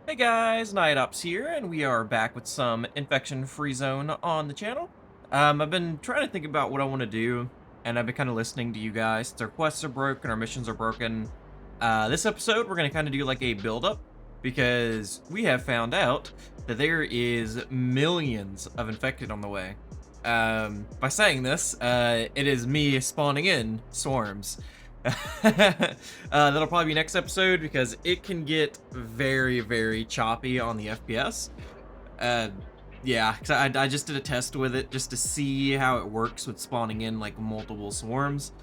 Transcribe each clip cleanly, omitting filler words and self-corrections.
Hey guys, Night Ops here, and we are back with some infection-free zone on the channel. I've been trying to think about what I want to do, and I've been kind of listening to you guys. Since our quests are broken, our missions are broken. This episode, we're going to kind of do like a build-up, because we have found out that there is millions of infected on the way. By saying this, it is me spawning in swarms. That'll probably be next episode because it can get very, very choppy on the FPS. Yeah, because I just did a test with it just to see how it works with spawning in like multiple swarms.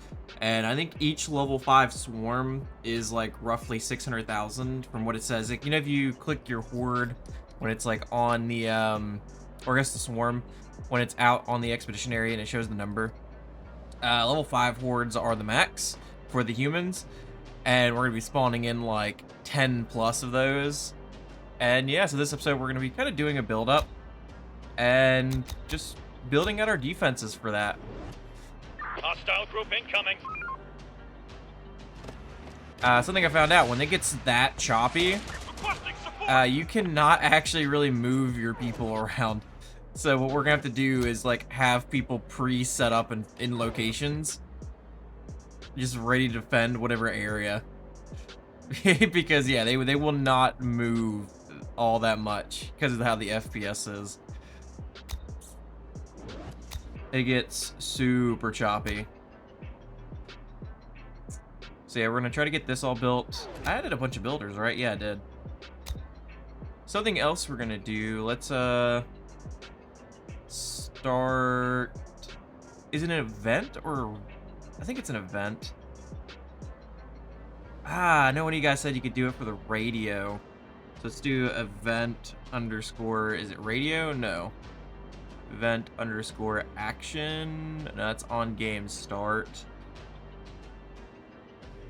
And I think each level 5 swarm is like roughly 600,000 from what it says. Like, you know, if you click your horde when it's like on the, or I guess the swarm, when it's out on the expedition area and it shows the number. Level 5 hordes are the max for the humans, and we're gonna be spawning in like 10 plus of those. And yeah, so this episode we're gonna be kind of doing a build up and just building out our defenses for that. Hostile group incoming. Something I found out, when it gets that choppy, Requesting support. you cannot actually really move your people around. So what we're gonna have to do is like have people pre-set up in locations, just ready to defend whatever area. Because yeah, they will not move all that much because of how the FPS is. It gets super choppy. So yeah, we're gonna try to get this all built. I added a bunch of builders, right? Yeah, I did. Something else we're gonna do, let's start. Is it an event or I think it's an event. I know one of you guys said you could do it for the radio. So let's do event underscore, is it radio? No. Event underscore action. No, that's on game start.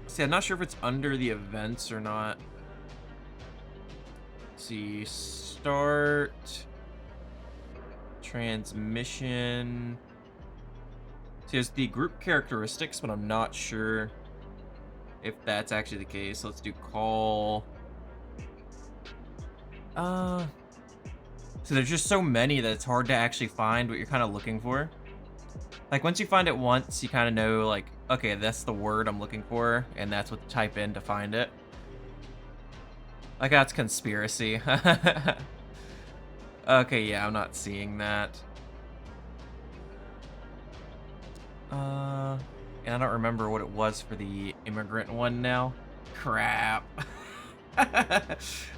See, I'm not sure if it's under the events or not. Let's see, start. Transmission. See, it's the group characteristics, but I'm not sure if that's actually the case. Let's do call. So there's just so many that it's hard to actually find what you're kind of looking for. Like once you find it once, you kind of know like, okay, that's the word I'm looking for, and that's what to type in to find it. Like that's conspiracy. Okay, yeah, I'm not seeing that. And I don't remember what it was for the immigrant one now. Crap.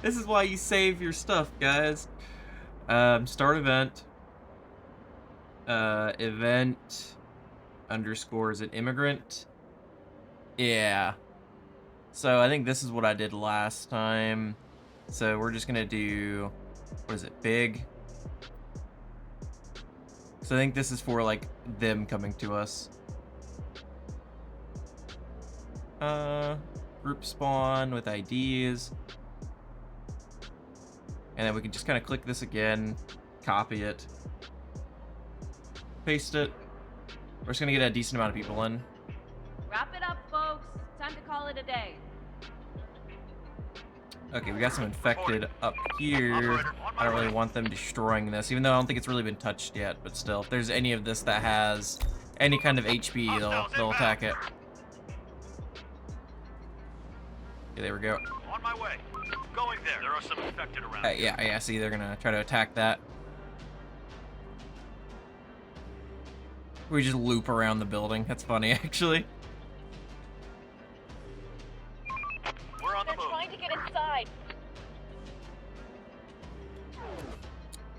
This is why you save your stuff, guys. Start event. Event underscore, is it immigrant? Yeah. So I think this is what I did last time. So we're just gonna do, what is it, big? So I think this is for like them coming to us. Group spawn with IDs. And then we can just kind of click this again, copy it, paste it. We're just gonna get a decent amount of people in. Wrap it up, folks. Time to call it a day. Okay, we got some infected up here. I don't really want them destroying this, even though I don't think it's really been touched yet, but still, if there's any of this that has any kind of HP, they'll attack it. Okay, there we go. On my way. Going there. There are some infected around. Yeah, see, they're gonna try to attack that. We just loop around the building. That's funny, actually. We're on the They're move. trying to get inside.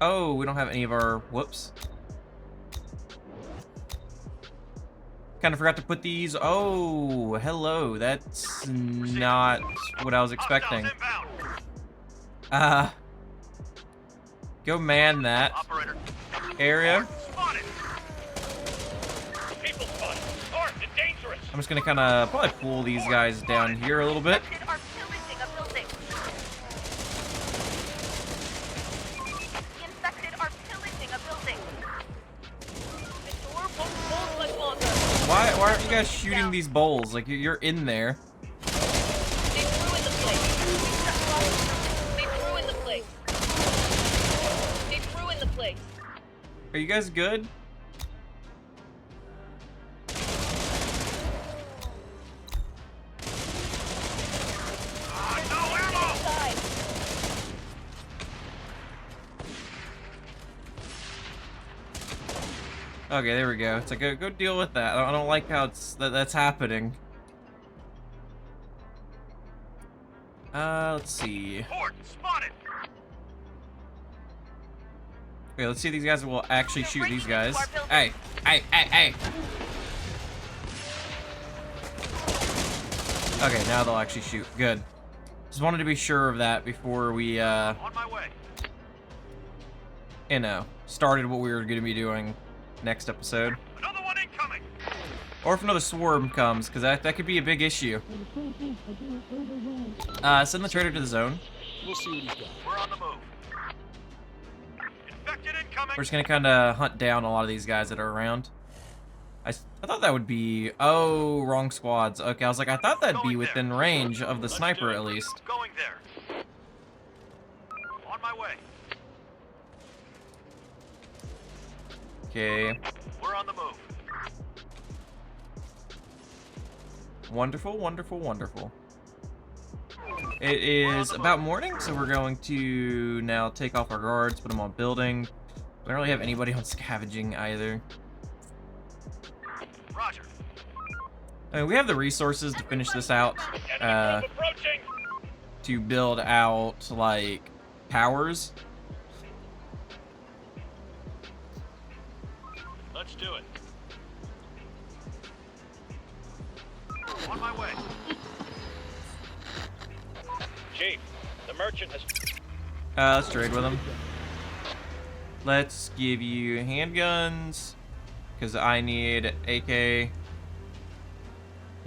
Oh, we don't have any of our... Whoops. Kind of forgot to put these... Oh, hello. That's not what I was expecting. Hostiles inbound. Go man that Operator. area. Spotted. People spotted. Armed and dangerous. I'm just gonna kind of probably pull these guys down here a little bit. Infected are pillaging a building. The infected are pillaging a building. The door won't much longer. Why aren't you guys shooting these bowls? Like, you're in there. They've ruined the place. They ruined the Are you guys good? Okay, there we go. It's like, go deal with that. I don't like how that's happening. Let's see. Horde spotted. Okay, let's see if these guys will actually shoot these guys. Hey, hey, hey, hey. Okay, now they'll actually shoot. Good. Just wanted to be sure of that before we, On my way. you know, started what we were going to be doing next episode. Another one incoming. Or if another swarm comes, because that could be a big issue. Send the trader to the zone. We'll see what he's got. We're on the move. Infected incoming. We're just going to kind of hunt down a lot of these guys that are around. I thought that would be... Oh, wrong squads. Okay, I was like, I thought that'd be within range of the sniper at least. Going there. On my way. Okay. We're on the move. Wonderful, wonderful, wonderful. It is about morning, so we're going to now take off our guards, put them on building. We don't really have anybody on scavenging either. Roger. I mean, we have the resources to finish this out. To build out, like, towers. Let's do it. On my way. Chief, the merchant has... Let's trade with them. Let's give you handguns, because I need AK. Yeah,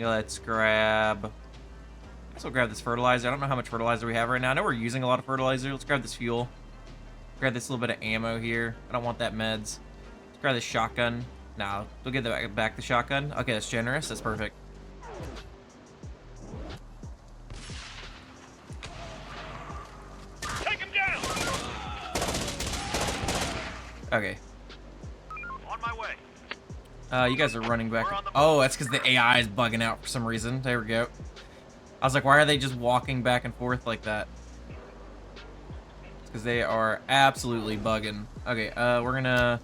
let's grab... I guess we'll grab this fertilizer. I don't know how much fertilizer we have right now. I know we're using a lot of fertilizer. Let's grab this fuel. Grab this little bit of ammo here. I don't want that meds. Let's grab this shotgun. No, we'll get back the shotgun. Okay, that's generous. That's perfect. Take him down. Okay. On my way. You guys are running back. Oh, that's because the AI is bugging out for some reason. There we go. I was like, why are they just walking back and forth like that? Because they are absolutely bugging. Okay, we're gonna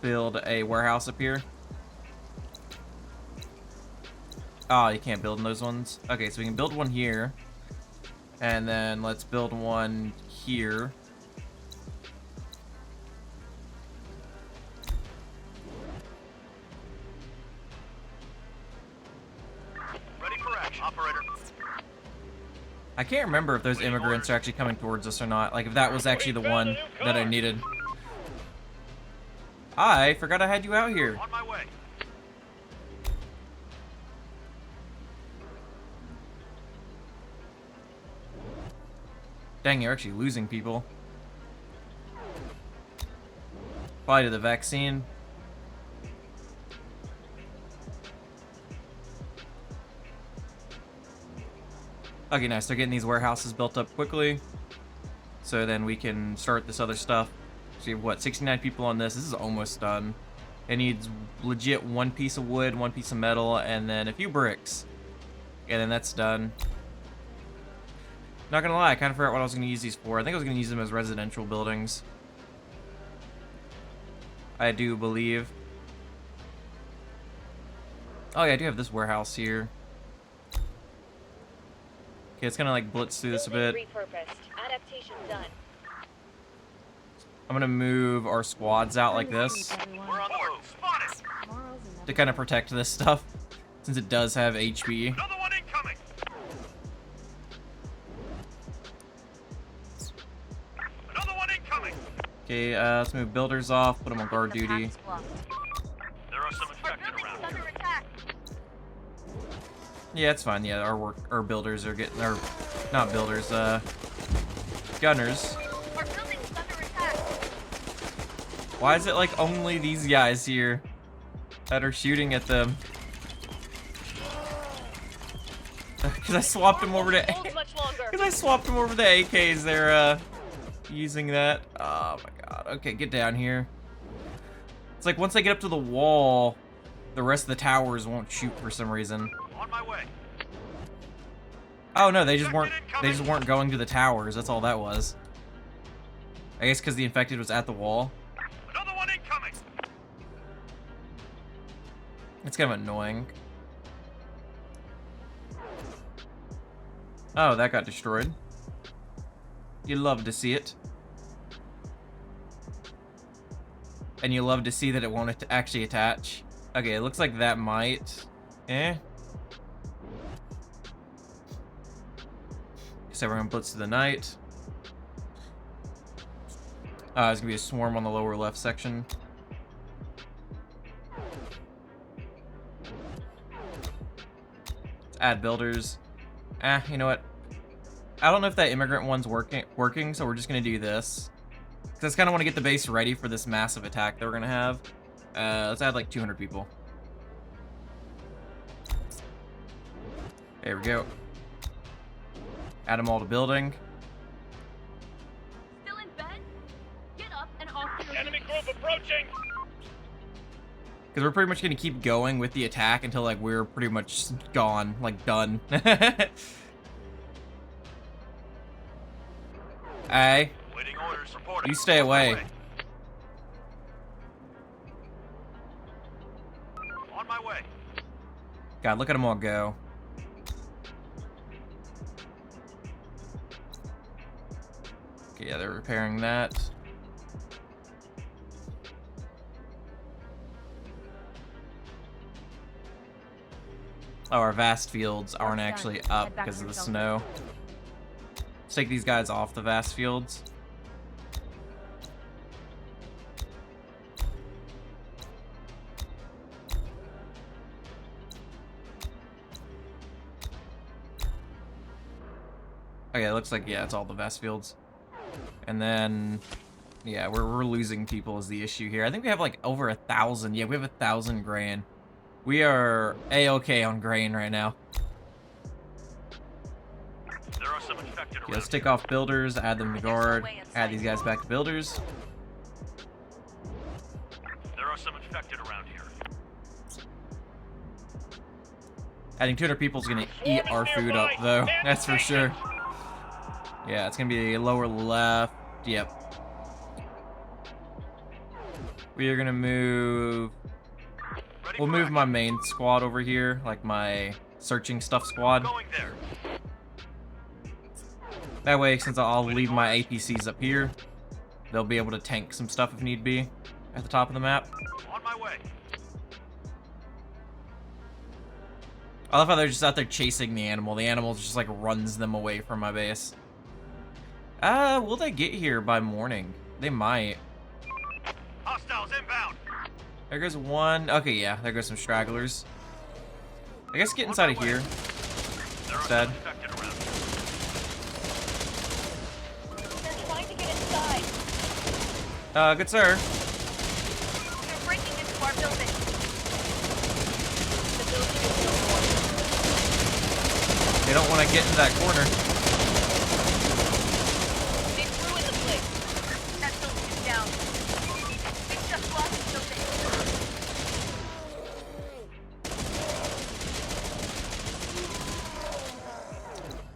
build a warehouse up here. Oh, you can't build in those ones. Okay, so we can build one here. And then let's build one here. Ready for action. Operator. I can't remember if those immigrants are actually coming towards us or not. Like, if that was actually the one that I needed. I forgot I had you out here. On my way. Dang, you're actually losing people. Probably to the vaccine. Okay, nice. They're getting these warehouses built up quickly. So then we can start this other stuff. So you have, what, 69 people on this. This is almost done. It needs legit one piece of wood, one piece of metal, and then a few bricks. And then that's done. Not gonna lie, I kind of forgot what I was gonna use these for. I think I was gonna use them as residential buildings. I do believe. Oh yeah, I do have this warehouse here. Okay, it's gonna like blitz through this a bit. Adaptation done. I'm gonna move our squads out like this We're on the move. Spotted. to kind of protect this stuff, since it does have HP. Another one incoming. Another one incoming. Okay, let's move builders off, put them on guard duty. There are some Our infected building is around under here. attack. Yeah, it's fine. Yeah, our builders are getting, our, not builders, gunners. Our building is under attack. Why is it like only these guys here that are shooting at them? Because I swapped them over to Hold much longer. because I swapped them over to AKs. They're using that. Oh my god. Okay, get down here. It's like once I get up to the wall, the rest of the towers won't shoot for some reason. On my way. Oh no, they just weren't going to the towers. That's all that was. I guess because the infected was at the wall. Another one incoming. It's kind of annoying. Oh, that got destroyed. You love to see it. And you love to see that it won't actually attach. Okay, it looks like that might. So everyone blitz to the night. There's gonna be a swarm on the lower left section. Let's add builders. You know what? I don't know if that immigrant one's working, so we're just gonna do this. Because I just kind of want to get the base ready for this massive attack that we're gonna have. Let's add like 200 people. There we go. Add them all to building. Still in bed? Get up and off to your Enemy group approaching. Because we're pretty much gonna keep going with the attack until like we're pretty much gone, like done. Hey, Waiting orders reporting. you stay away. On my way. God, look at them all go. Okay, yeah, they're repairing that. Oh, our vast fields aren't actually up because of the snow. Let's take these guys off the vast fields. Okay, it looks like, yeah, it's all the vast fields. And then, yeah, we're losing people is the issue here. I think we have like over 1,000. Yeah, we have 1,000 grain. We are A-okay on grain right now. There are some infected Yeah, let's take off builders, add them to guard, add these guys back to builders. There are some infected around here. Adding 200 people is gonna eat our food up, though. That's for sure. Yeah, it's gonna be lower left. Yep. We are gonna move. We'll move my main squad over here, like my searching stuff squad. Going there. That way, since I'll leave my APCs up here, they'll be able to tank some stuff if need be at the top of the map. On my way. I love how they're just out there chasing the animal. The animal just like runs them away from my base. Will they get here by morning? They might. Hostiles inbound. There goes one. Okay, yeah, there goes some stragglers. I guess get inside of here There are instead. some infected around. They're trying to get inside. Good sir. They're breaking into our building. The building is still warm. They don't want to get into that corner. They flew in the place. That building is down. They just lost the building.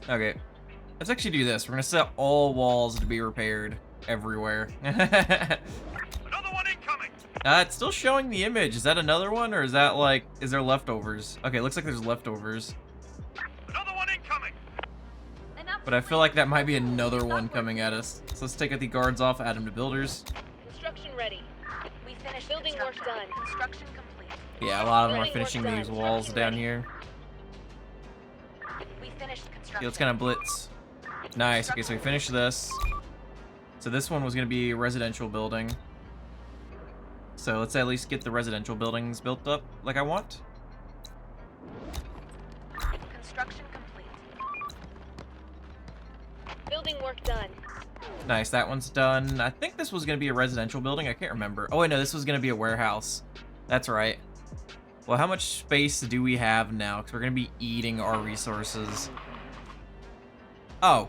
Okay. Let's actually do this. We're gonna set all walls to be repaired everywhere. Another one incoming. It's still showing the image. Is that another one, or is that like, is there leftovers? Okay, looks like there's leftovers. Another one incoming. But I feel like that might be another one coming at us. So let's take the guards off, add them to builders. Construction ready. We finished building work done. Construction complete. Yeah, a lot of them are Building work finishing done. these walls down here. We finished construction. Okay, let's kind of blitz. Nice. Okay, so we finished this. So this one was going to be a residential building. So let's at least get the residential buildings built up like I want. Construction complete. Building work done. Nice, that one's done. I think this was going to be a residential building. I can't remember. Oh, wait, no, this was going to be a warehouse. That's right. Well, how much space do we have now? Because we're going to be eating our resources. Oh,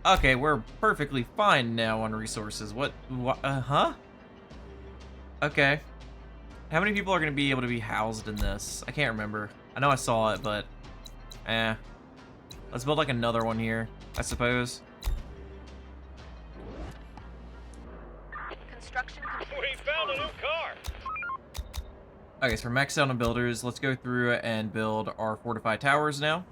Okay, we're perfectly fine now on resources. What huh? Okay. How many people are going to be able to be housed in this? I can't remember. I know I saw it, but eh. Let's build like another one here, I suppose. Construction complete. We found a new car. Okay, so we're maxed out on builders. Let's go through and build our fortified towers now.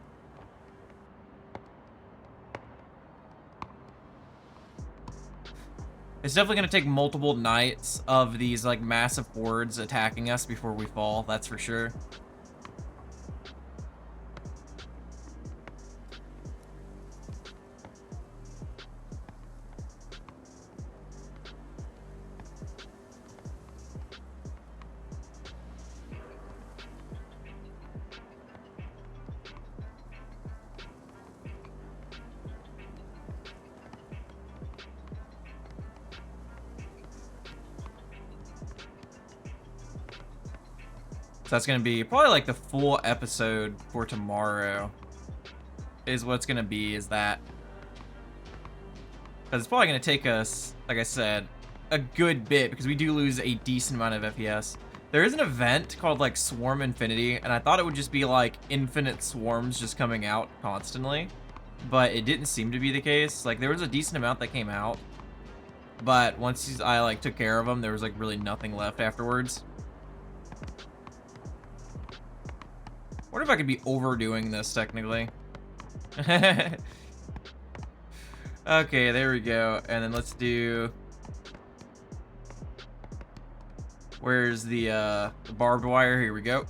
It's definitely going to take multiple nights of these like massive hordes attacking us before we fall, that's for sure. So that's going to be probably like the full episode for tomorrow is what's going to be, is that. Because it's probably going to take us, like I said, a good bit because we do lose a decent amount of FPS. There is an event called like Swarm Infinity, and I thought it would just be like infinite swarms just coming out constantly, but it didn't seem to be the case. Like there was a decent amount that came out, but once I like took care of them, there was like really nothing left afterwards. Wonder if I could be overdoing this technically. Okay, there we go. And then let's do. Where's the barbed wire? Here we go.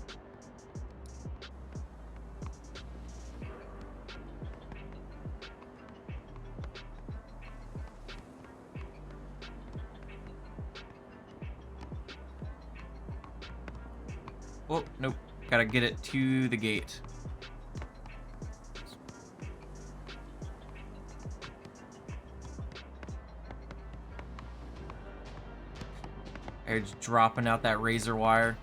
Oh, nope. Gotta get it to the gate. They're just dropping out that razor wire.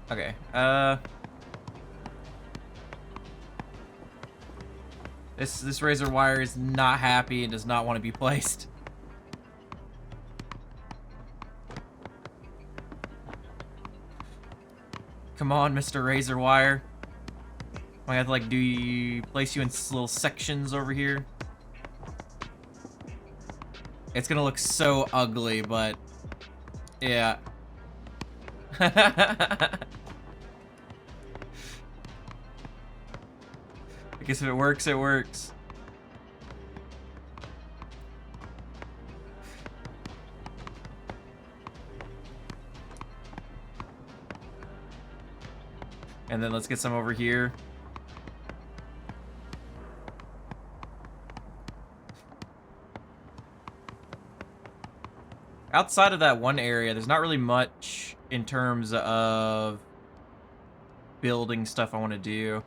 Okay, This razor wire is not happy and does not want to be placed. Come on, Mr. Razor Wire. I have to like place you in little sections over here. It's gonna look so ugly, but yeah. I guess if it works, it works. And then let's get some over here. Outside of that one area, there's not really much in terms of building stuff I want to do.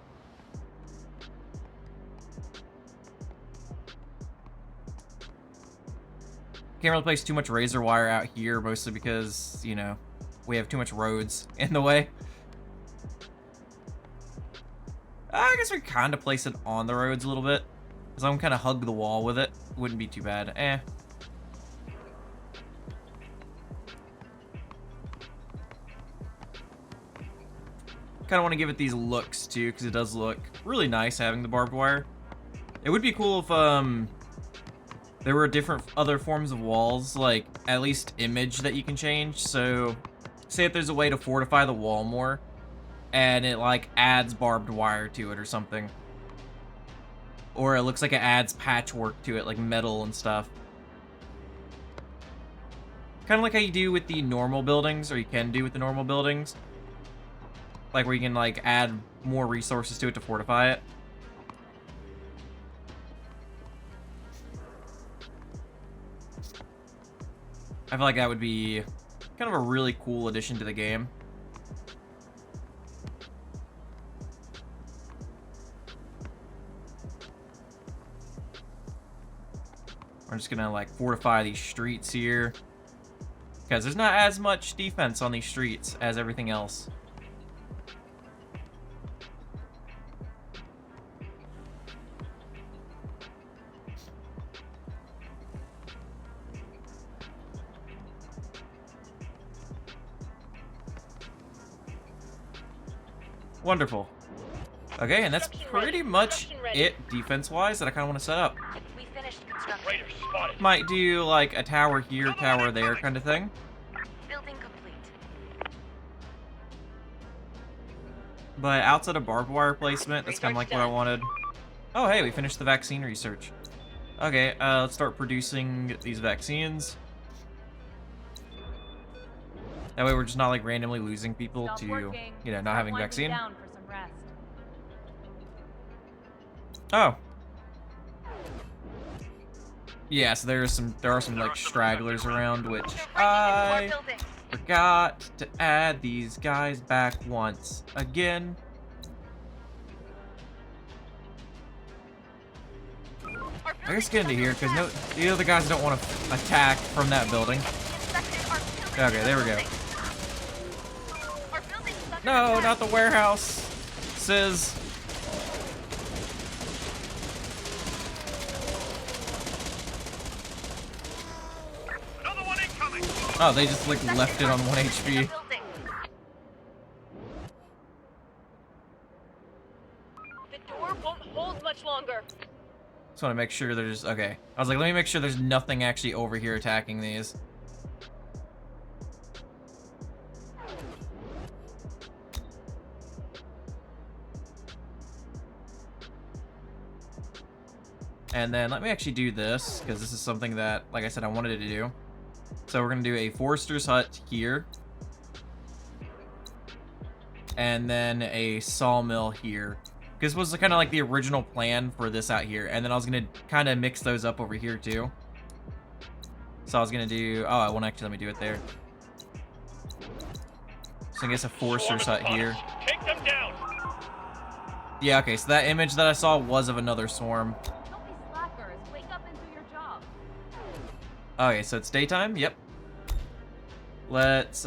Can't really place too much razor wire out here, mostly because, you know, we have too much roads in the way. I guess we kind of place it on the roads a little bit. As long as I'm kind of hug the wall with it, wouldn't be too bad. Eh. Kind of want to give it these looks too, because it does look really nice having the barbed wire. It would be cool if there were different other forms of walls, like at least image that you can change. So say if there's a way to fortify the wall more and it like adds barbed wire to it or something, or it looks like it adds patchwork to it, like metal and stuff, kind of like how you do with the normal buildings, or you can do with the normal buildings, like where you can like add more resources to it to fortify it. I feel like that would be kind of a really cool addition to the game. I'm just gonna like fortify these streets here. Because there's not as much defense on these streets as everything else. Wonderful. Okay, and that's pretty much it defense-wise that I kind of want to set up. We finished construction. Raiders spotted. Might do like a tower here, tower there kind of thing. Building complete. But outside of barbed wire placement, that's kind of like what I wanted. Oh, hey, we finished the vaccine research. Okay, let's start producing these vaccines. That way we're just not like randomly losing people Stop to, working. you know, not Start having winding vaccine. down for some rest. Oh. Yeah, so there are some like stragglers around, which They're breaking into our I building. forgot to add these guys back once again. Our I guess building's get into under here because attack. the other guys don't want to attack from that building. The infected are pillaging Okay, there we go. the building. Our building's under No, attack. not the warehouse. Says. Another one incoming. Oh, they just like Infected left it are on 1 pillaging HP. the building. The door won't hold much longer. Just want to make sure there's okay. I was like, let me make sure there's nothing actually over here attacking these. And then let me actually do this, because this is something that, like I said, I wanted to do. So we're going to do a forester's hut here. And then a sawmill here. Because this was kind of like the original plan for this out here. And then I was going to kind of mix those up over here too. So I was going to do... Oh, I won't actually let me do it there. So I guess a forester's hut here. Take them down. Yeah, okay, so that image that I saw was of another swarm. Don't be slackers. Wake up and do your job. Okay, so it's daytime. Yep. Let's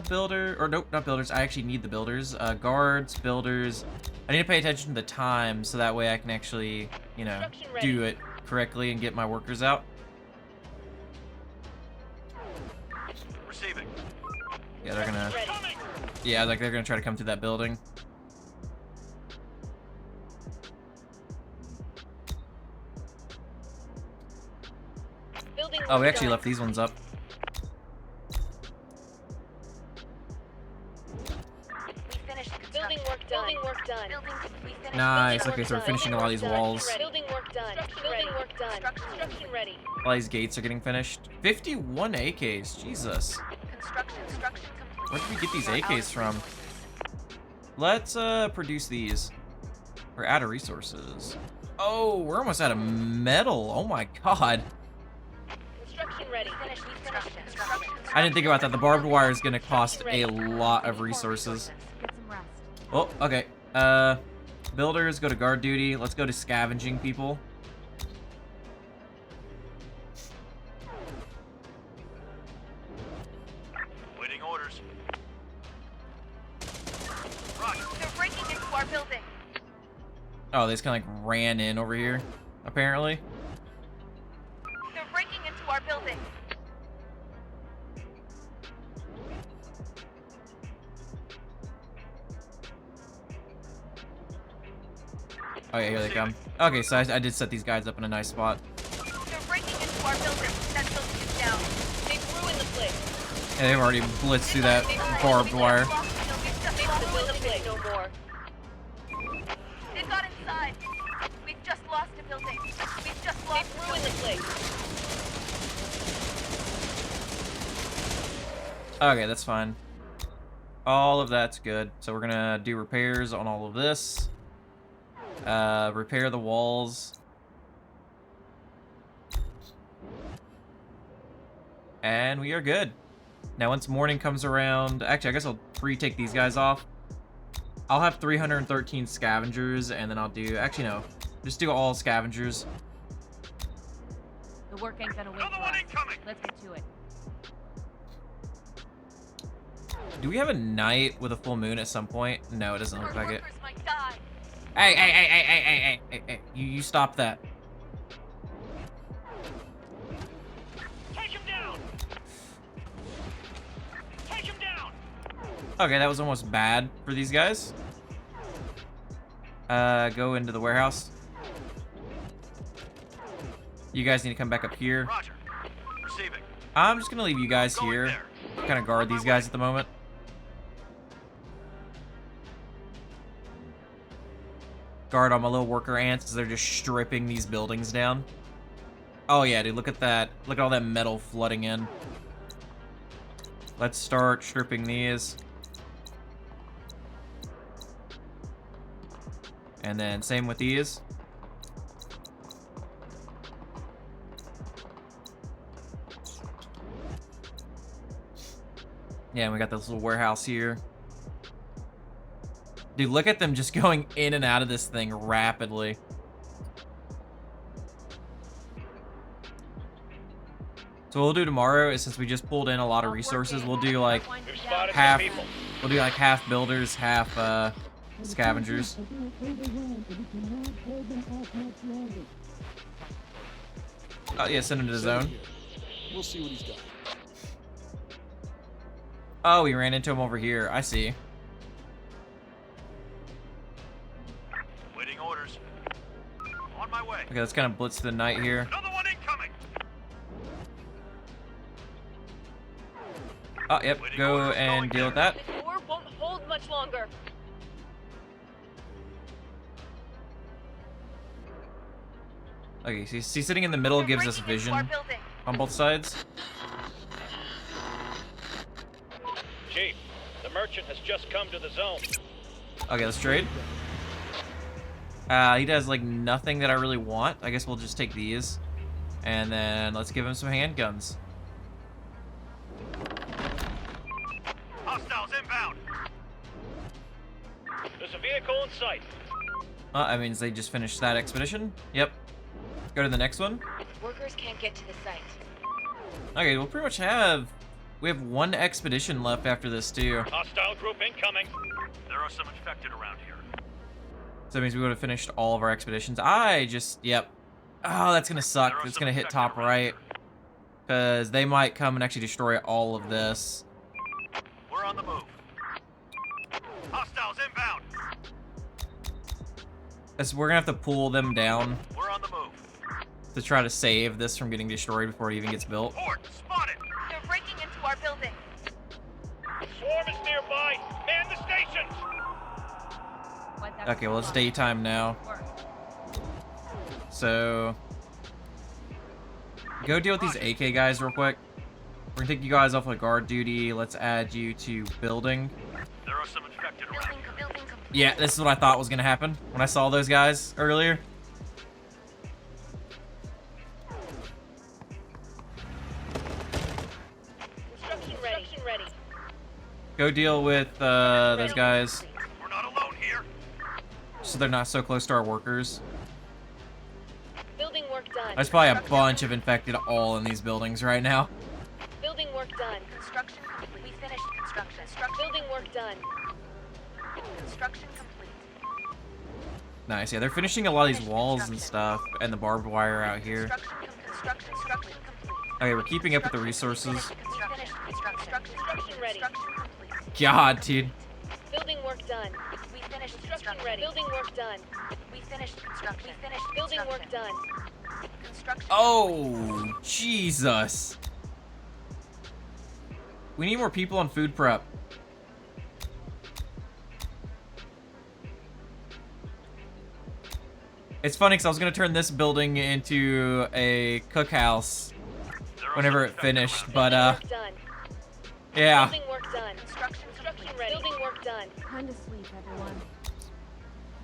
builder or nope, not builders. I actually need the builders. Guards, builders. I need to pay attention to the time so that way I can actually, you know, do it correctly and get my workers out. Receiving. Yeah, they're gonna. Coming. Yeah, like they're gonna try to come through that building. Building Oh, we work actually done. left these ones up. We finished construction. Building work done. Building work done. Building, we finished Nice. Building Okay, work so we're done. finishing a lot of these Building work walls. done. Building work done. Building work done. Construction ready. All these gates are getting finished. 51 AKs. Jesus. construction complete. Where did we get these We're out AKs of from? resources. Let's produce these. We're out of resources. Oh, we're almost out of metal. Oh my god. Construction ready. Finished construction. I didn't think about that. The barbed wire is gonna cost a lot of resources. Get some rest. Oh, okay. Builders, go to guard duty. Let's go to scavenging people. Waiting orders. They're breaking into our building. Oh, they just kind of like ran in over here, apparently. They're breaking into our building. Oh yeah, here they come. Okay, so I did set these guys up in a nice spot. They're breaking into our building. That building is down. They've ruined the place. And they've already blitzed through that barbed wire. They've ruined the place no more. They got inside. We've just lost a building. We've just lost They've ruined the place. Okay, that's fine. All of that's good. So we're gonna do repairs on all of this. Repair the walls. And we are good. Now once morning comes around, actually I guess I'll retake these guys off. I'll have 313 scavengers and then I'll do, actually no, just do all scavengers. The work ain't gonna wait Another for one us. incoming. Let's get to it. Do we have a night with a full moon at some point? No, it doesn't look Our like it. workers might die. Hey, you stop that. Take him down. Take him down. Okay, that was almost bad for these guys. Go into the warehouse. You guys need to come back up here. Roger. Receiving. I'm just gonna leave you guys Going here. there. Kind of guard these guys at the moment. Guard all my little worker ants as they're just stripping these buildings down. Oh yeah, dude, look at that. Look at all that metal flooding in. Let's start stripping these. And then same with these. Yeah, and we got this little warehouse here. Dude, look at them just going in and out of this thing rapidly. So what we'll do tomorrow is, since we just pulled in a lot of resources, we'll do like We've spotted half. some people. We'll do like half builders, half scavengers. Oh yeah, send him to the zone. We'll see what he's got. Oh, we ran into him over here. I see. Waiting orders. On my way. Okay, let's kind of blitz the night here. Another one incoming. Oh, yep. Go and deal with that. This war won't hold much longer. Okay, so see, sitting in the middle gives us Breaking into our vision building. on both sides. Chief, the merchant has just come to the zone. Okay, let's trade. He does like nothing that I really want. I guess we'll just take these. And then let's give him some handguns. Hostiles inbound. There's a vehicle in sight. That means they just finished that expedition. Yep. Go to the next one. Workers can't get to the site. Okay, we'll pretty much have... We have one expedition left after this, too. Hostile group incoming. There are some infected around here. So that means we would have finished all of our expeditions. Yep. Oh, that's gonna suck. It's gonna hit top right. Because they might come and actually destroy all of this. We're on the move. Hostiles inbound. So we're gonna have to pull them down We're on the move. to try to save this from getting destroyed before it even gets built. Horde spotted. They're breaking into our building. Swarm is nearby. Man the stations. Okay, well, it's daytime now. So... Go deal with these AK guys real quick. We're gonna take you guys off of guard duty. Let's add you to building. There are some infected around Building, here. building complete. Yeah, this is what I thought was gonna happen when I saw those guys earlier. Construction ready. Construction ready. Go deal with those guys We're not alone here. so they're not so close to our workers. Building work done. There's probably a bunch of infected all in these buildings right now. Building work done. Construction complete. We finished construction. Building work done. Construction complete. Nice, yeah, they're finishing a lot of these walls and stuff, and the barbed wire out here. Construction complete. Okay, we're keeping up with the resources. Finished construction. Construction ready. Construction complete. God, dude. Building work done. We finished Construction construction. ready. Building work done. We finished construction. We finished Building work construction. done. Construction. Oh, Jesus. We need more people on food prep. It's funny because I was going to turn this building into a cookhouse There are whenever some it finished, infected but, Work done. yeah. Building work done. Construction Construction complete. ready. Building work done. Time to sleep, everyone.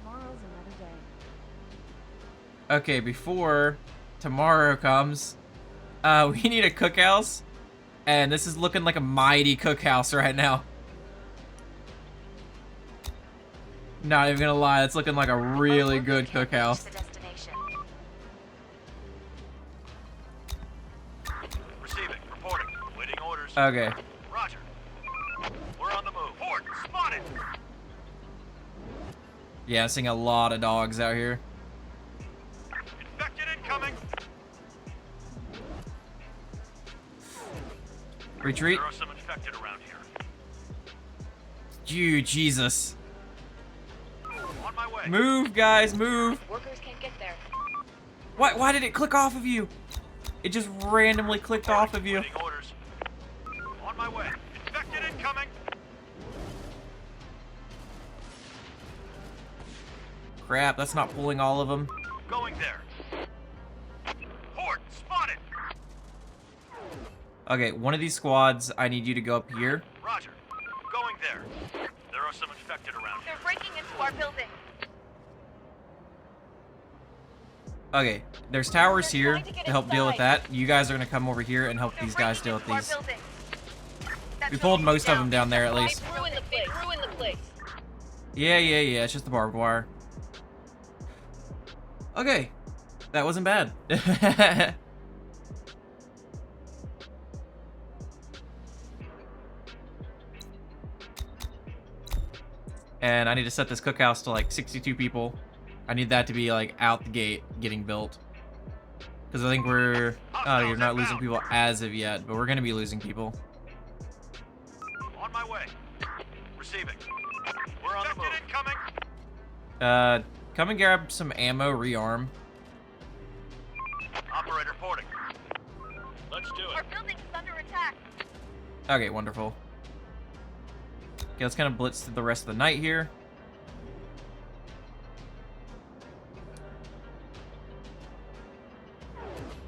Tomorrow's another day. Okay, before tomorrow comes, we need a cookhouse, and this is looking like a mighty cookhouse right now. Not even gonna lie, it's looking like a really good cookhouse. The destination. Receiving. Reporting. Waiting orders. Okay, Roger. We're on the move. spotted. Yeah, I'm seeing a lot of dogs out here. Infected incoming. Retreat. There are some infected around here. You, Jesus. On my way. Move, guys, move. Workers can't get there. Why did it click off of you? It just randomly clicked off of you. Waiting orders. On my way. Infected incoming. Crap, that's not pulling all of them. Going there. Horde spotted. Okay, one of these squads, I need you to go up here. Roger. Going there. There are some infected around here. They're breaking into our building. Okay, there's towers They're here trying to get to help deal with inside. that. You guys are gonna come over here and help They're these guys breaking deal with into our these. building. That We pulled building most is of them down there at They least. ruined the place. They ruined the place. Yeah, it's just the barbed wire. Okay, that wasn't bad. And I need to set this cookhouse to like 62 people. I need that to be like out the gate getting built. Because I think we're... Oh, you're not losing people as of yet, but we're going to be losing people. On my way. Receiving. We're on the move. Incoming. Come and grab some ammo, rearm. Operator porting. Let's do Our it. building's under attack. Okay, wonderful. Okay, let's kind of blitz through the rest of the night here.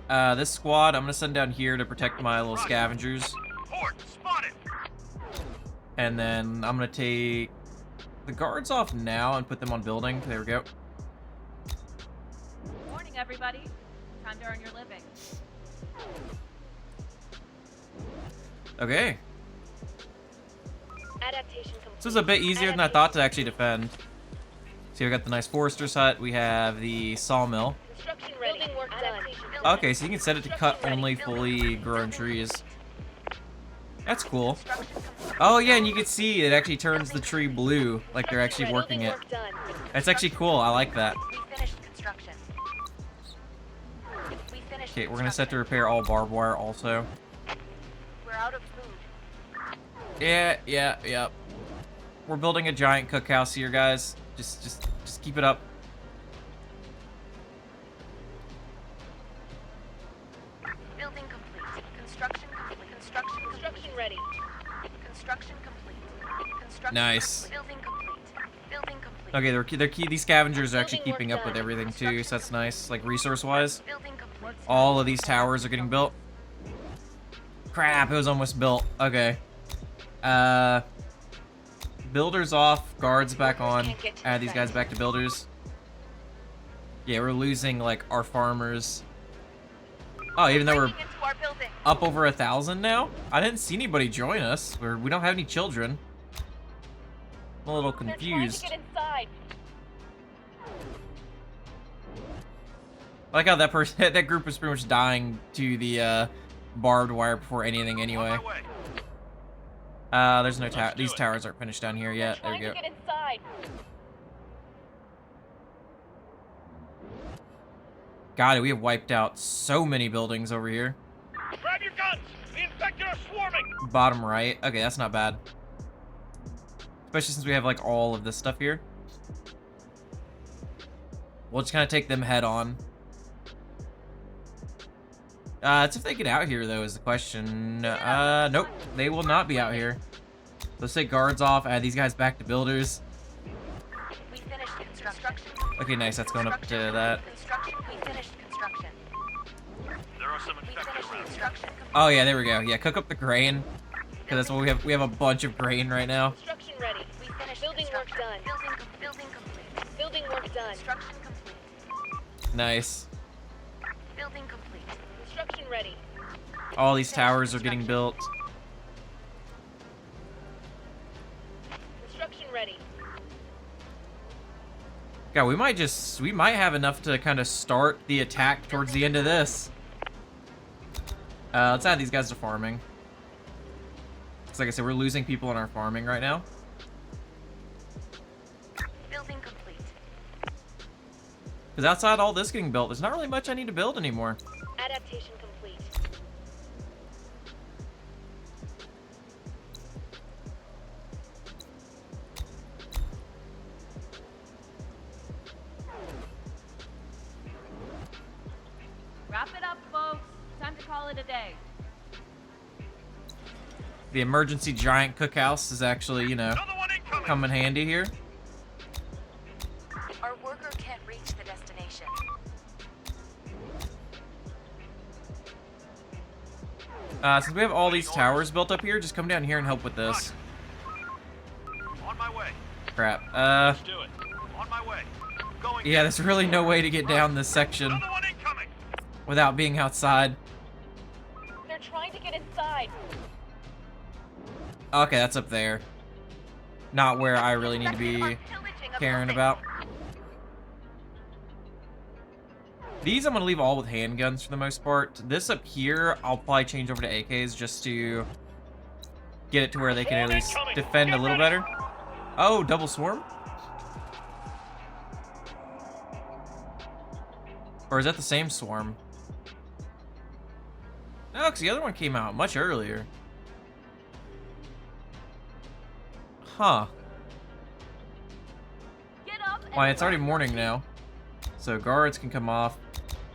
This squad, I'm gonna send down here to protect my little scavengers. Horde spotted. And then I'm gonna take the guards off now and put them on building. There we go. Morning, everybody. Time to earn your living. Okay. Adaptation complete. This was a bit easier than I thought to actually defend. See, we got the nice forester's hut. We have the sawmill. Construction ready. Building work done. Okay, so you can set it to cut only fully grown trees. That's cool. Oh yeah, and you can see it actually turns the tree blue, like they're actually working it. Work done. That's actually cool. I like that. We finished construction. We finished Okay, we're gonna set to repair all barbed wire also. We're out of food. Yeah. We're building a giant cookhouse here, guys. Just keep it up. Building complete. Construction complete. Construction ready. Construction complete. Construction Nice. complete. Building complete. Building complete. Okay, they're key. These scavengers are actually Building work keeping up with done. everything too, so that's nice. Like resource-wise, Building complete. all of these towers are getting built. Crap, it was almost built. Okay. Builders off, guards back on. Add these guys back to builders. Yeah, we're losing like our farmers. Oh, even though we're Breaking into our building. up over 1,000 now? I didn't see anybody join us. We don't have any children. I'm a little They're trying to confused. get inside. I like how that person, that group was pretty much dying to the barbed wire before anything anyway. On my way. There's no tower. These towers aren't finished down here yet. There we Trying go. to get inside. God, we have wiped out so many buildings over here. Grab your guns. The infected are swarming. Bottom right. Okay, that's not bad. Especially since we have like all of this stuff here. We'll just kind of take them head on. It's if they get out here though is the question. Nope, they will not be out here. Let's take guards off. Add these guys back to builders. We finished construction. Okay, nice. That's going up to that. Construction. We finished construction. There are some We infected finished around here. construction. Oh yeah, there we go. Yeah, cook up the grain. Cause that's what we have. We have a bunch of grain right now. Construction ready. We finished Building work construction. done. Building complete. Building work done. Construction complete. Nice. Building complete. Construction ready. All these towers are getting built. Construction ready. God, we might have enough to kind of start the attack towards the end of this. Let's add these guys to farming. Because like I said, we're losing people in our farming right now. Because outside all this getting built, there's not really much I need to build anymore. Adaptation complete. Wrap it up, folks. Time to call it a day. The emergency giant cookhouse is actually, you know, Another one incoming. come in handy here. Our worker can't reach the destination. Since we have all these towers built up here, just come down here and help with this. On my way. Crap. Let's do it. On my way. Going. Yeah, there's really no way to get down this section Another one incoming. without being outside. They're trying to get inside. Okay, that's up there. Not where I really need to be Infected are pillaging a caring building. about. These I'm going to leave all with handguns for the most part. This up here, I'll probably change over to AKs just to get it to where they can at least defend a little better. Oh, double swarm? Or is that the same swarm? No, because the other one came out much earlier. Huh. Get up and Why, it's already run. morning now. So guards can come off,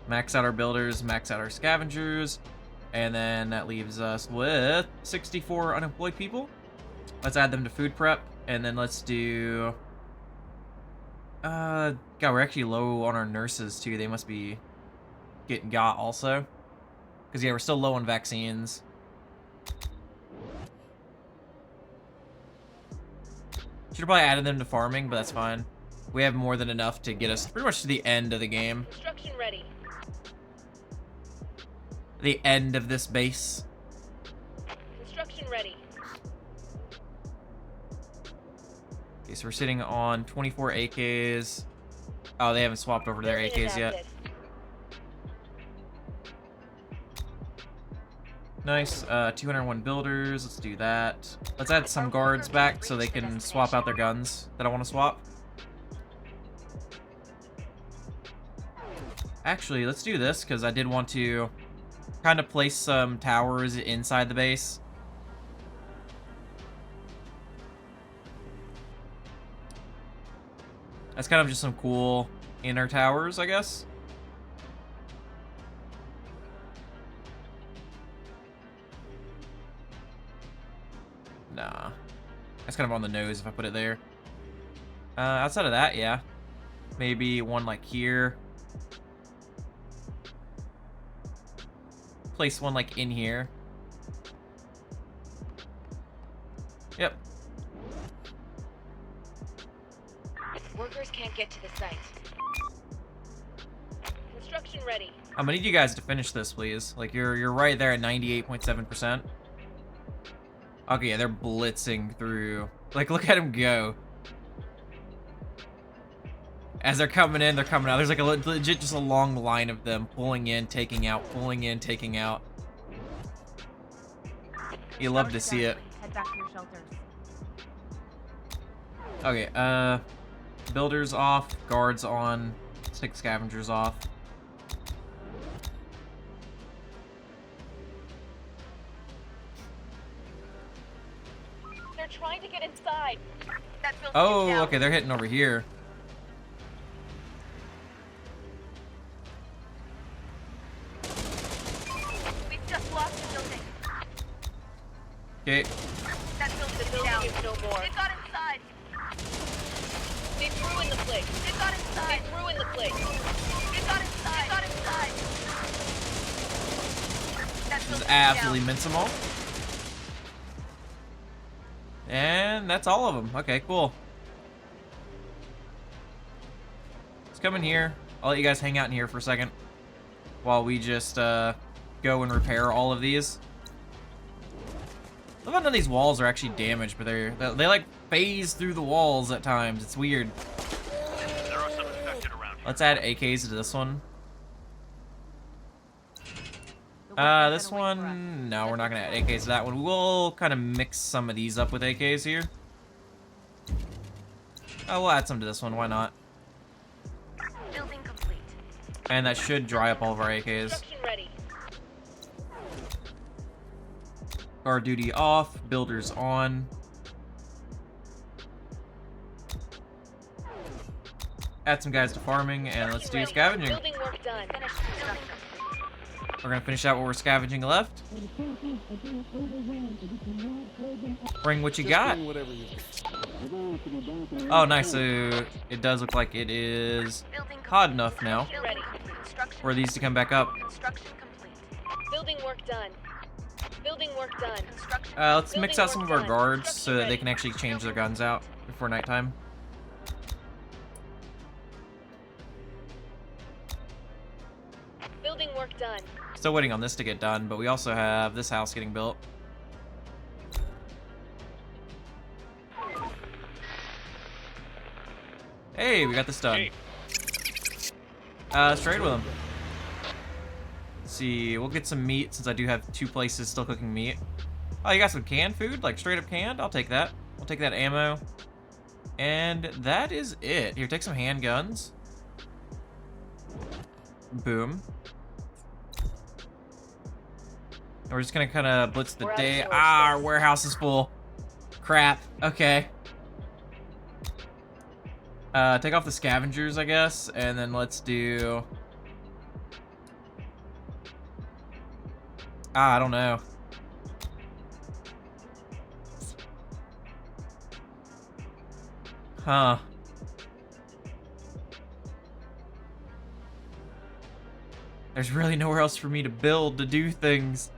max out our builders, max out our scavengers, and then that leaves us with 64 unemployed people. Let's add them to food prep, and then let's do... God, we're actually low on our nurses too. They must be getting got also. Because yeah, we're still low on vaccines. Should have probably added them to farming, but that's fine. We have more than enough to get us pretty much to the end of the game. Construction ready. The end of this base. Construction ready. Okay, so we're sitting on 24 AKs. Oh, they haven't swapped over to their Building AKs yet. adapted. Nice. 201 builders. Let's do that. Let's add some guards back so they can swap out their guns that I want to swap. Actually, let's do this because I did want to kind of place some towers inside the base. That's kind of just some cool inner towers, I guess. Nah. That's kind of on the nose if I put it there. Outside of that, yeah. Maybe one like here. Place one like in here. Yep. Workers can't get to the site. Construction ready. I'm gonna need you guys to finish this, please. Like you're right there at 98.7%. Okay, yeah, they're blitzing through. Like, look at them go. As they're coming in, they're coming out. There's like a legit just a long line of them pulling in, taking out, pulling in, taking out. You love to see it. Head back to your shelters. Okay, builders off, guards on, stick scavengers off. They're trying to get inside. That building is Oh, down. okay, they're hitting over here. We've just lost the building. Okay, That building The is building down. is no more. They've got inside. They've ruined the place. They've got inside. They've ruined the place. They've got inside. They've got inside. That just building is absolutely down. mince them all. And that's all of them. Okay, cool. Let's come in here. I'll let you guys hang out in here for a second while we just go and repair all of these. I love how none of these walls are actually damaged, but they like phase through the walls at times. It's weird. There are some infected around here. Let's add AKs to this one. The workers This gotta wait for us. one, no, we're not gonna add AKs to that one. We'll kind of mix some of these up with AKs here. Oh, we'll add some to this one. Why not? Building complete. And that should dry up all of our AKs. Construction ready. Guard duty off, builders on. Add some guys to farming, and let's do scavenging. Building work done. Finish construction. We're gonna finish out what we're scavenging left. Bring what you Just got. bring whatever you've got. Oh, nice. So it does look like it is Building hot enough now Ready. Construction. for these to come back up. Construction complete. Building work done. Building work done. Construction. Let's mix out some of our Building guards construction so that they ready. can actually change their guns out before nighttime. Building work done. Still waiting on this to get done, but we also have this house getting built. Hey, we got this done. Let's trade with them. Let's see, we'll get some meat since I do have 2 places still cooking meat. Oh, you got some canned food? Like straight up canned? I'll take that. I'll take that ammo. And that is it. Here, take some handguns. Boom. And we're just gonna kind of blitz the We're out of day. storage Ah, our space. warehouse is full. Crap. Okay. Take off the scavengers, I guess, and then let's do... I don't know. Huh. There's really nowhere else for me to build, to do things.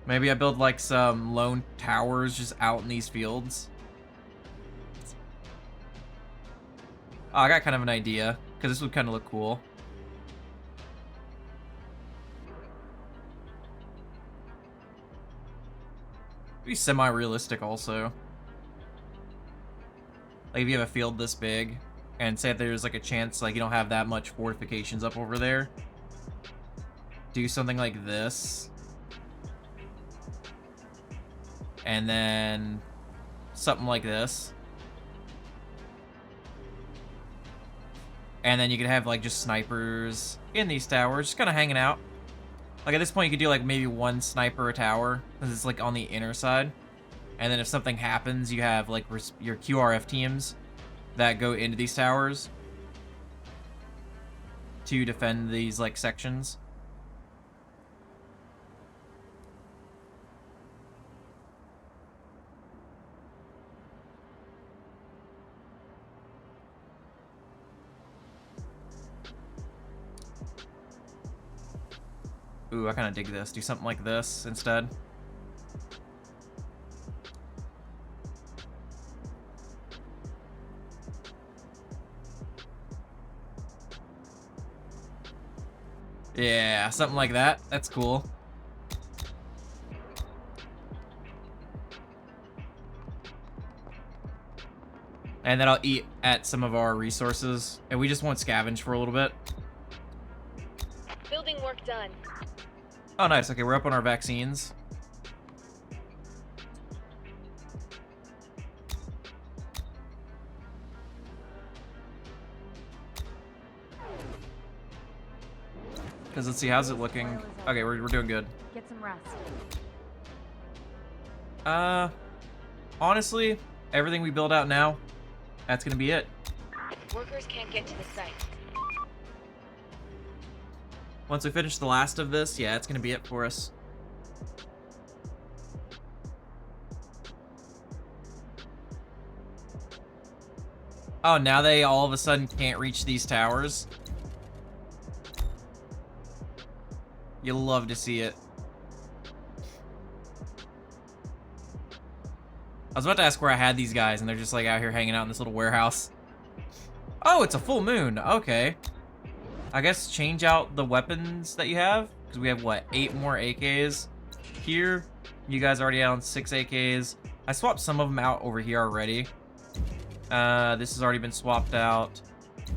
Maybe I build like some lone towers just out in these fields. Oh, I got kind of an idea, because this would kind of look cool. Be semi-realistic also. Like if you have a field this big, and say that there's like a chance like you don't have that much fortifications up over there. Do something like this. And then something like this. And then you could have like just snipers in these towers, just kind of hanging out. Like at this point you could do like maybe 1 sniper a tower, because it's like on the inner side. And then if something happens, you have like your QRF teams that go into these towers to defend these like sections. Ooh, I kind of dig this. Do something like this instead. Yeah, something like that. That's cool. And then I'll eat at some of our resources. And we just won't scavenge for a little bit. Building work done. Oh, nice. Okay, we're up on our vaccines. Because let's see, how's it looking? Okay, we're doing good. Get some rest. Honestly, everything we build out now, that's gonna be it. Workers can't get to the site. Once we finish the last of this, yeah, it's gonna be it for us. Oh, now they all of a sudden can't reach these towers. You'll love to see it. I was about to ask where I had these guys, and they're just like out here hanging out in this little warehouse. Oh, it's a full moon. Okay. I guess change out the weapons that you have, because we have, what, 8 more AKs here. You guys already had on 6 AKs. I swapped some of them out over here already. This has already been swapped out. I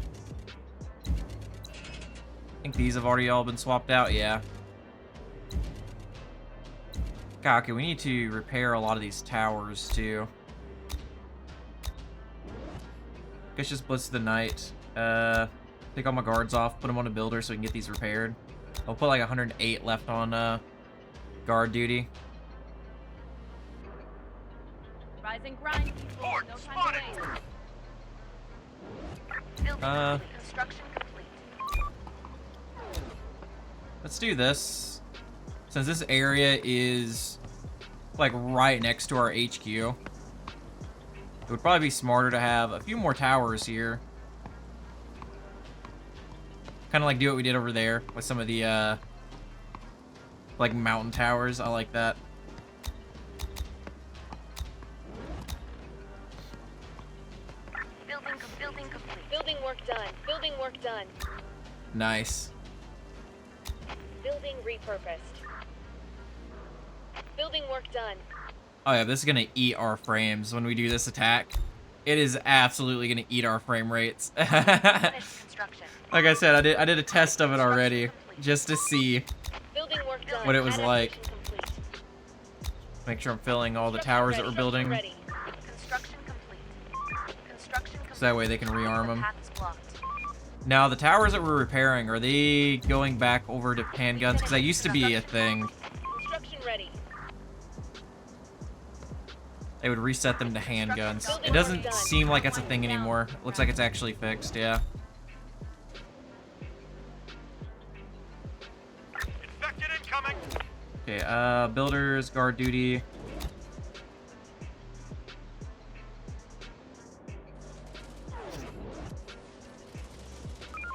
think these have already all been swapped out, yeah. God, okay, we need to repair a lot of these towers, too. Guess just blitz the night. Take all my guards off, put them on a builder so we can get these repaired. I'll put like 108 left on guard duty. Rise and grind, people. Horde No time spotted. to waste. Building complete. Construction complete. Let's do this. Since this area is like right next to our HQ, it would probably be smarter to have a few more towers here. Kind of like do what we did over there with some of the like mountain towers. I like that. Building complete. Building work done. Building work done. Nice. Building repurposed. Building work done. Oh yeah, this is gonna eat our frames when we do this attack. It is absolutely gonna eat our frame rates. Finished construction. Like I said, I did a test of it already, just to see. Building work done. What it was like. Adaptation complete. Make sure I'm filling all the towers that we're building, Ready. Construction complete. Construction complete. so that way they can rearm them. Path is blocked. Now, the towers that we're repairing, are they going back over to handguns? Because that used to be a thing. Construction ready. They would reset them to handguns. It doesn't seem like that's a thing anymore. It looks like it's actually fixed, yeah. Infected incoming. Okay, builders, guard duty.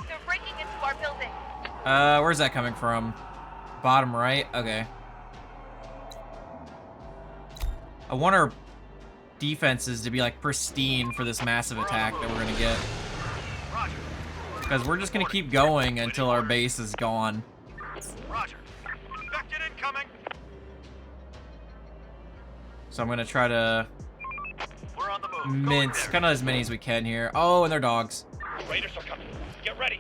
They're breaking into our building. Where's that coming from? Bottom right? Okay. I want our defenses to be like pristine for this massive attack that we're gonna get. Roger. Because we're just gonna keep going until our base is gone. Roger. Infected incoming. So I'm gonna try to We're on the move. Going mince there. kind of as many as we can here. Oh, and they're dogs. Raiders are coming. Get ready.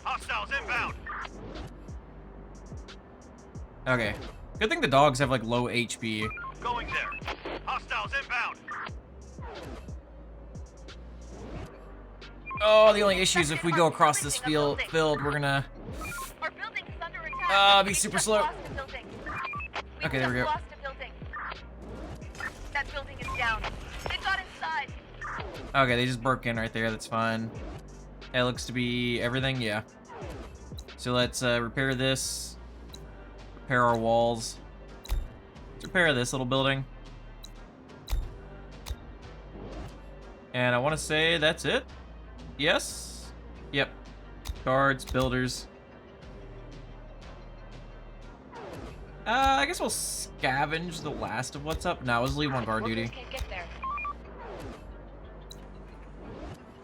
Hostiles inbound. Okay. Good thing the dogs have like low HP. Going there. Hostiles inbound. Oh, the only issue is if we go across this field, we're gonna. Our building is under attack. Be We've super just slow. lost a building. We've Okay, there we just go. lost a building. That building is down. They got inside. Okay, they just broke in right there. That's fine. That looks to be everything. Yeah. So let's repair this. Repair our walls. Let's repair this little building. And I want to say that's it. Yes. Yep. Guards, builders. I guess we'll scavenge the last of what's up. No, let's leave 'em on guard duty. Workers can't get there.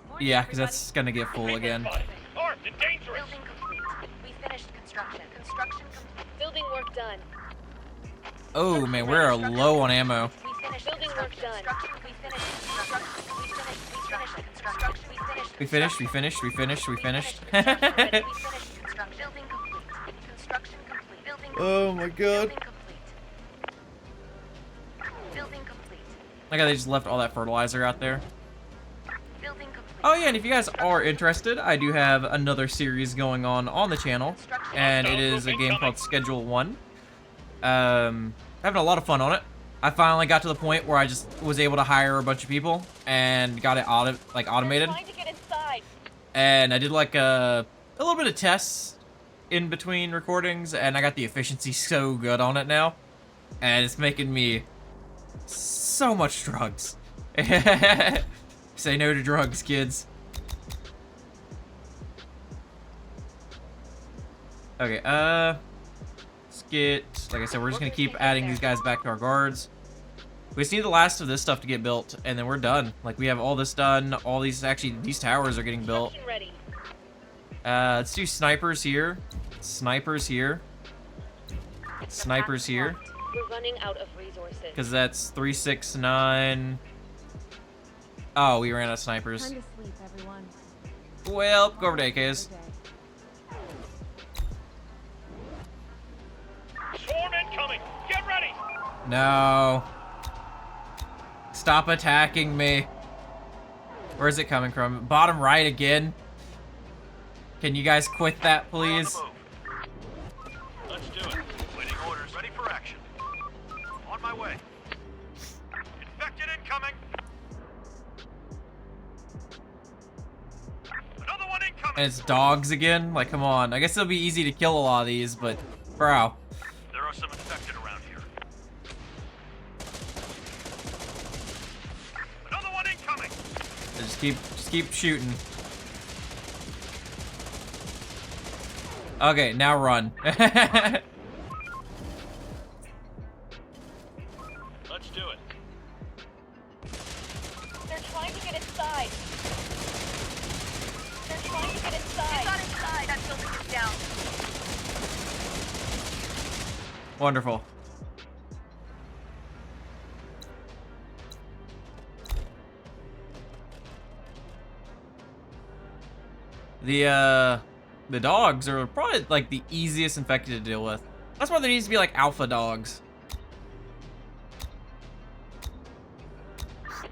Morning, Yeah, because everybody. that's gonna get full again. Armed and dangerous. Building complete. We finished construction. Construction complete. Building work done. Oh man, we're low on ammo. We finished Building work construction. done. Construction. We finished construction. We finished construction. We finished We finished, we finished, we finished, we finished. We finished construction. Building complete. Construction complete. Building complete. Oh my god. Building complete. Building complete. Like how they just left all that fertilizer out there. Building complete. Oh yeah, and if you guys are interested, I do have another series going on the channel, and it is a game called Schedule 1. Having a lot of fun on it. I finally got to the point where I just was able to hire a bunch of people and got it automated. They're trying to get inside. And I did like a little bit of tests in between recordings, and I got the efficiency so good on it now, and it's making me so much drugs. Say no to drugs, kids. Okay, let's get, like I said, we're just gonna keep adding these guys back to our guards. We just need the last of this stuff to get built, and then we're done. Like, we have all this done, all these, actually, these towers are getting built. Construction ready. Let's do snipers here. Snipers here. Snipers here. We're running out of resources. Because that's 369. Oh, we ran out of snipers. Time to sleep, everyone. Well, go over to AKs. Swarm incoming. Get ready. No. Stop attacking me. Where is it coming from? Bottom right again. Can you guys quit that, We're on the please? move. Let's do it. Waiting orders. Ready for action. On my way. Infected incoming. Another one incoming. And it's dogs again? Like, come on. I guess it'll be easy to kill a lot of these, but bro. There are some infected around here. Another one incoming. Just keep shooting. Okay, now run. Let's do it. They're trying to get inside. They're trying to get inside. Get got inside. That building is down. Wonderful. The dogs are probably like the easiest infected to deal with. That's why there needs to be like alpha dogs.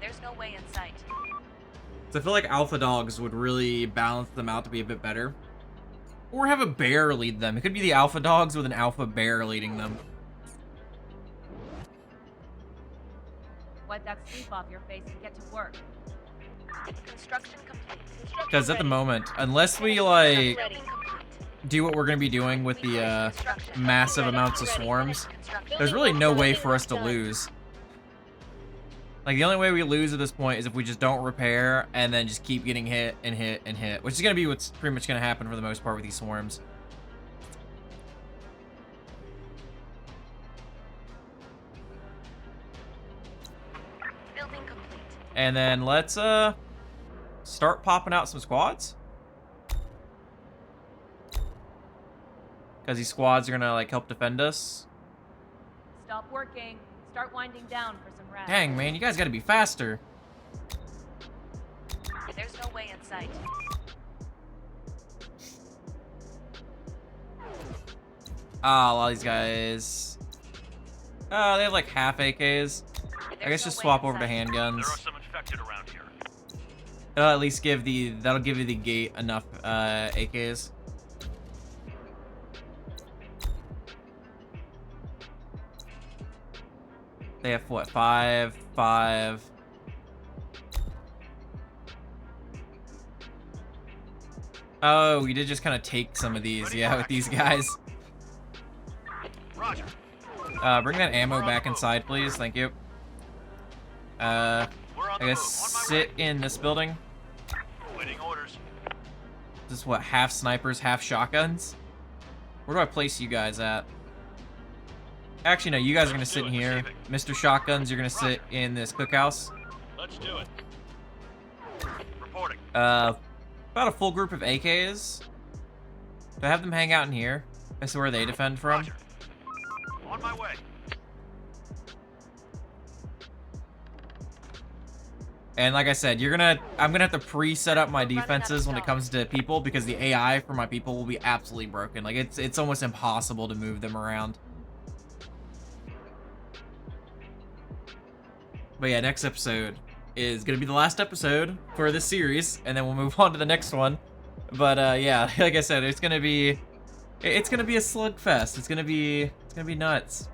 There's no way in sight. So I feel like alpha dogs would really balance them out to be a bit better. Or have a bear lead them. It could be the alpha dogs with an alpha bear leading them. Wipe that sleep off your face and get to work. Construction complete. Because at the moment, unless we like Ready. Building complete. do what we're gonna be doing with the Construction. massive amounts of swarms, Construction. there's really no way for us to lose. Like the only way we lose at this point is if we just don't repair and then just keep getting hit and hit and hit, which is gonna be what's pretty much gonna happen for the most part with these swarms. Building complete. And then let's start popping out some squads. Because these squads are gonna like help defend us. Stop working. Start winding down for some rest. Dang, man, you guys gotta be faster. There's no way in sight. Ah, a lot of these guys. They have like half AKs. I guess just swap over to handguns. There are some infected around here. It'll at least give that'll give you the gate enough AKs. They have what, 5, 5. Oh, we did just kind of take some of these, yeah, with these guys. Roger. Bring that ammo back inside, please. Thank you. We're on I the guess move. On my sit way. in this building. Waiting orders. This is what, half snipers, half shotguns? Where do I place you guys at? Actually, no, you guys are gonna sit in here. Mr. Shotguns, you're gonna sit in this cookhouse. Let's do it. Reporting. About a full group of AKs. Do I have them hang out in here? This is where they defend from. Roger. On my way. And like I said, I'm gonna have to pre-set up my defenses when it comes to people because the AI for my people will be absolutely broken. Like it's almost impossible to move them around. But yeah, next episode is gonna be the last episode for this series, and then we'll move on to the next one. But yeah, like I said, it's gonna be a slugfest. It's gonna be nuts.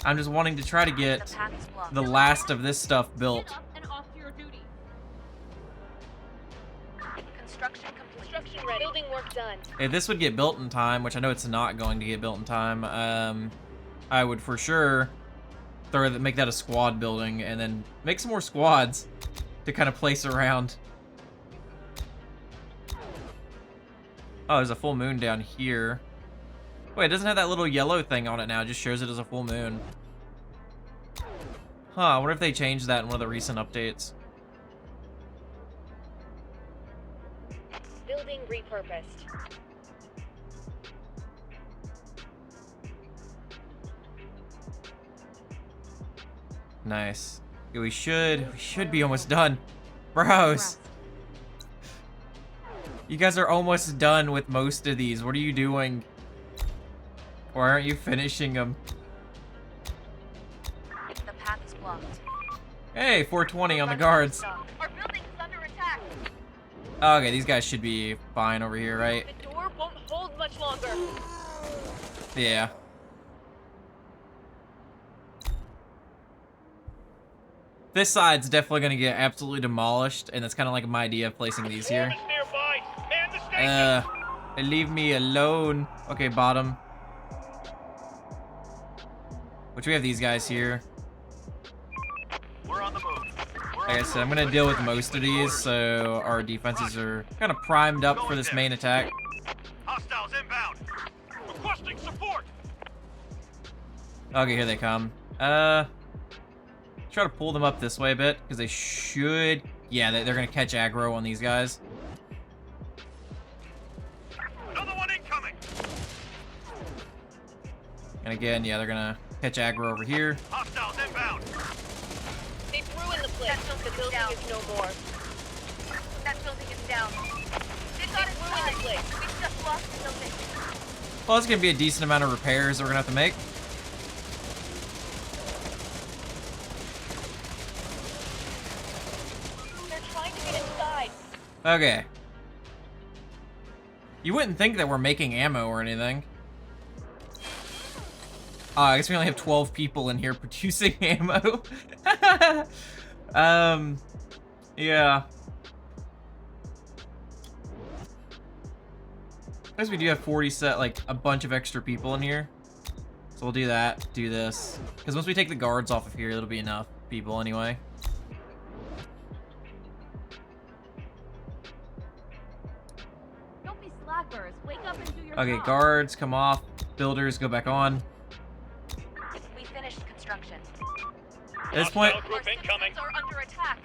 I'm just wanting to try to The get path is blocked. the last of this stuff built. Get up and off to your duty. Construction complete. Construction ready. Building work done. If this would get built in time, which I know it's not going to get built in time, I would for sure make that a squad building and then make some more squads to kind of place around. Oh, there's a full moon down here. Wait, it doesn't have that little yellow thing on it now. It just shows it as a full moon. Huh, I wonder if they changed that in one of the recent updates. Building repurposed. Nice. Yeah, we should be almost done. Bros, you guys are almost done with most of these. What are you doing? Why aren't you finishing them? The path is blocked. Hey, 420 on the guards. Our building is under attack. Okay, these guys should be fine over here, right? The door won't hold much longer. Yeah. This side's definitely gonna get absolutely demolished, and that's kind of like my idea of placing these here. Swarm is nearby. Man the station. Leave me alone. Okay, bottom. Which we have these guys here. We're on the move. Like I said, I'm gonna deal with most of these, so our defenses are kind of primed up for this main attack. Hostiles inbound. Requesting support. Okay, here they come. Try to pull them up this way a bit, because they should... Yeah, they're gonna catch aggro on these guys. Another one incoming. And again, yeah, they're gonna catch aggro over here. Hostiles inbound. They've ruined the place. The building is no more. That building is down. They got They've ruined the place. We just lost the building. Well, it's gonna be a decent amount of repairs that we're gonna have to make. They're trying to get inside. Okay. You wouldn't think that we're making ammo or anything. I guess we only have 12 people in here producing ammo. Yeah. I guess we do have 40 set, like, a bunch of extra people in here. So we'll do that, do this. Because once we take the guards off of here, it'll be enough people anyway. Don't be slackers. Wake up and do your Okay, job. guards, come off. Builders, go back on. We finished construction. At this point, Hostile group incoming. Citizens are under attack.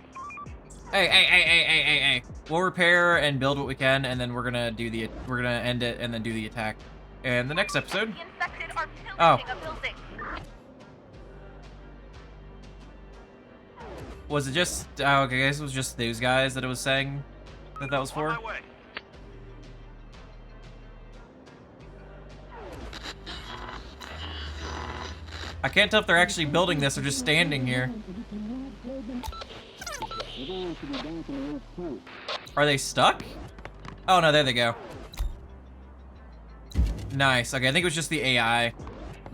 hey. We'll repair and build what we can, and then we're gonna end it and then do the attack. And the next episode. The infected are Oh. pillaging a building. Was it just... Oh, okay, I guess it was just those guys that it was saying that was On for? my way. I can't tell if they're actually building this or just standing here. Are they stuck? Oh, no, there they go. Nice. Okay, I think it was just the AI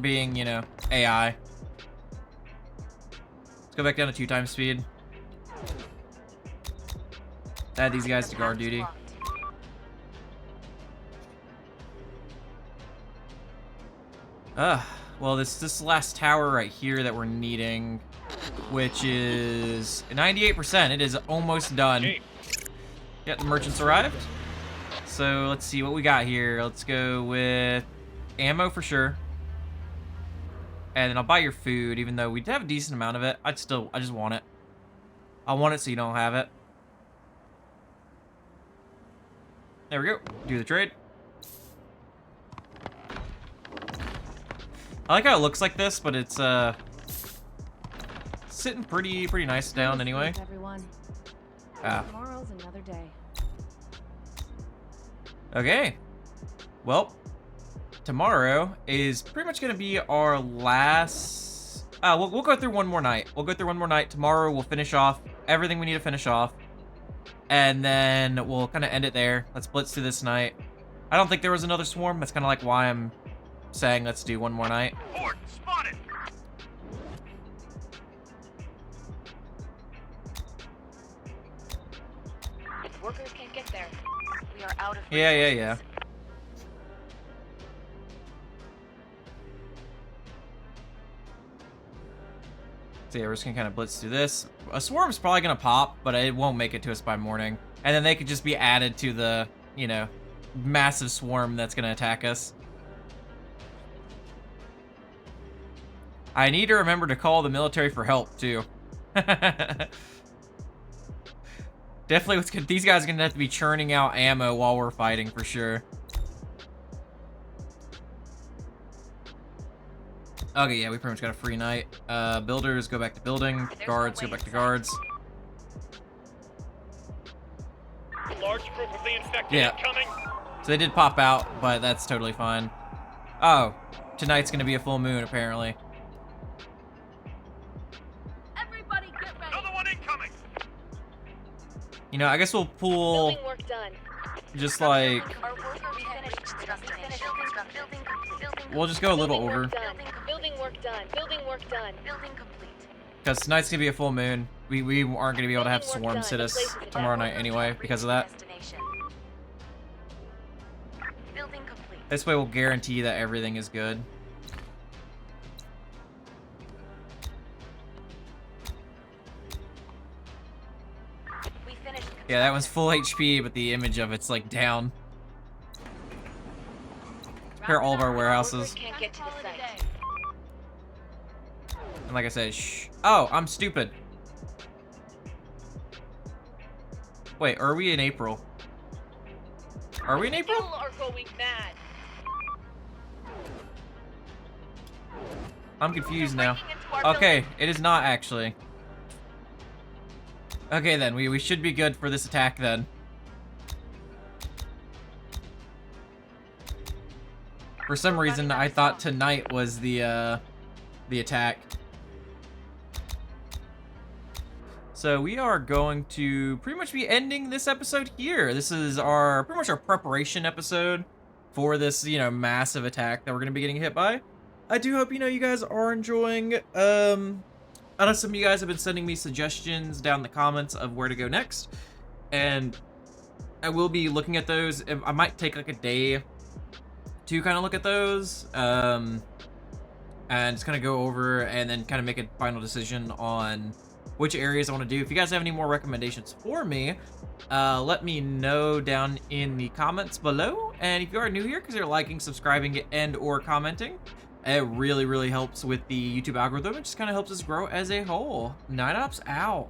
being, you know, AI. Let's go back down to 2 times speed. Add these guys to guard duty. Well, this last tower right here that we're needing, which is 98%. It is almost done. Yeah, the merchants arrived. So let's see what we got here. Let's go with ammo for sure. And then I'll buy your food, even though we have a decent amount of it. I just want it. I want it so you don't have it. There we go. Do the trade. I like how it looks like this, but it's sitting pretty nice down anyway. Everyone. Ah. Tomorrow's another day. Okay. Well, tomorrow is pretty much gonna be our last. We'll go through one more night. We'll go through one more night. Tomorrow we'll finish off everything we need to finish off, and then we'll kind of end it there. Let's blitz through this night. I don't think there was another swarm. That's kind of like why I'm saying let's do one more night. Horde spotted. Workers can't get there. We are out of Yeah. resources. So yeah, we're just gonna kind of blitz through this. A swarm's probably gonna pop, but it won't make it to us by morning. And then they could just be added to the, you know, massive swarm that's gonna attack us. I need to remember to call the military for help, too. Definitely, these guys are gonna have to be churning out ammo while we're fighting, for sure. Okay, yeah, we pretty much got a free night. Builders, go back to building. Guards, go back to guards. Large group of the infected Yeah. incoming. So they did pop out, but that's totally fine. Oh, tonight's gonna be a full moon, apparently. Everybody get ready. Another one You know, I guess we'll pull Building work done. just like, Our worker finished construction. Building complete. we'll just go a little Building over. work done. Building work done. Building work done. Building complete. Because tonight's gonna be a full moon. We aren't gonna be able to have Building work swarms done. hit us The place is tomorrow done. night anyway because of that. Destination. Building complete. This way we'll guarantee that everything is good. We finished. Yeah, that one's full HP, but the image of it's like down. Compare all of our warehouses. Can't get to the Call it a site. day. And like I said, shh. Oh, I'm stupid. Wait, are we in April? Are we in April? People are going mad. I'm confused now. Breaking into our Okay, it is not actually. Okay then, we should be good for this attack then. For some reason, I thought tonight was the attack. So we are going to pretty much be ending this episode here. This is our pretty much our preparation episode for this, you know, massive attack that we're gonna be getting hit by. I do hope, you know, you guys are enjoying. I know some of you guys have been sending me suggestions down in the comments of where to go next, and I will be looking at those. I might take like a day to kind of look at those, and just kind of go over and then kind of make a final decision on which areas I want to do. If you guys have any more recommendations for me, let me know down in the comments below. And if you are new here, because you're liking, subscribing, and or commenting, it really, really helps with the YouTube algorithm. It just kind of helps us grow as a whole. Night Ops out.